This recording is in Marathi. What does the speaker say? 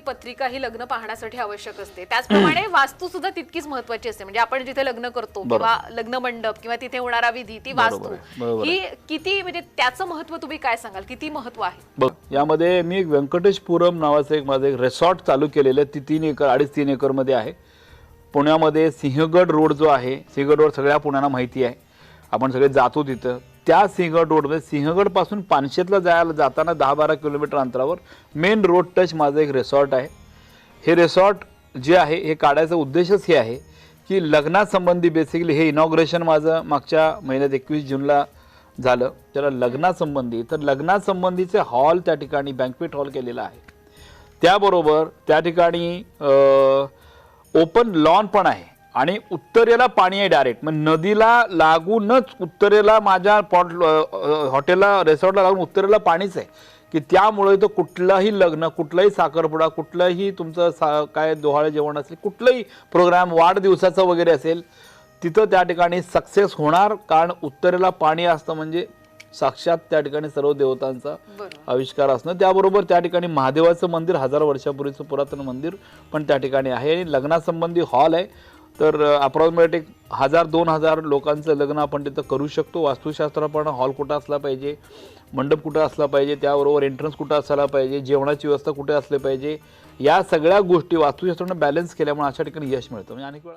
पत्रिका ही लग्न पाहण्यासाठी आवश्यक असते, त्याचप्रमाणे वास्तू सुद्धा तितकीच महत्त्वाची असते. म्हणजे आपण जिथे लग्न करतो किंवा लग्न मंडप किंवा तिथे होणारा विधी, ती वास्तू ही किती, म्हणजे त्याचं महत्त्व तुम्ही काय सांगाल, किती महत्त्व आहे? बघ, यामध्ये मी एक व्यंकटेशपुरम नावाचं एक माझं एक रिसॉर्ट चालू केलेलं आहे. ती 3 एकर 2.5-3 एकरमध्ये आहे. पुण्यामध्ये सिंहगड रोड जो आहे, सिंहगड रोड सगळ्या पुण्याला माहिती आहे, आपण सगळे जातो तिथं. त्या सिंहगड रोडमध्ये सिंहगडपासून पानशेतला जाताना 10-12 किलोमीटर अंतरावर मेन रोड टच माझं एक रिसॉर्ट आहे. हे रिसॉर्ट जे आहे हे काढायचा उद्देशच हे आहे की लग्नासंबंधी बेसिकली हे इनॉग्रेशन माझं मागच्या महिन्यात 21 जूनला झालं. त्याला लग्नासंबंधी, तर लग्नासंबंधीचे हॉल त्या ठिकाणी बँक्वेट हॉल केलेला आहे. त्याबरोबर त्या ठिकाणी ओपन लॉन पण आहे आणि उत्तरेला पाणी आहे डायरेक्ट. मग नदीला लागूनच उत्तरेला माझ्या हॉटेलला रिसॉर्टला लागून उत्तरेला पाणीच आहे की त्यामुळे तो कुठलाही लग्न, कुठलाही साखरपुडा, कुठलंही तुमचं काय डोहाळे जेवण असेल, कुठलंही प्रोग्राम वाढदिवसाचा वगैरे असेल, तिथं त्या ठिकाणी सक्सेस होणार. कारण उत्तरेला पाणी असतं म्हणजे साक्षात त्या ठिकाणी सर्व देवतांचा आविष्कार असणं. त्याबरोबर त्या ठिकाणी महादेवाचं मंदिर 1000 वर्षापूर्वीचं पुरातन मंदिर पण त्या ठिकाणी आहे आणि लग्नासंबंधी हॉल आहे. तर अप्रॉक्सिमेट 1000-2000 लोकांचं लग्न आपण तिथं करू शकतो. वास्तुशास्त्राप्रमाणे हॉल कुठं असला पाहिजे, मंडप कुठं असला पाहिजे, त्याबरोबर एंट्रन्स कुठं असायला पाहिजे, जेवणाची व्यवस्था कुठे असली पाहिजे, या सगळ्या गोष्टी वास्तुशास्त्राने बॅलन्स केल्यामुळे अशा ठिकाणी यश मिळतं. म्हणजे अनेक वेळा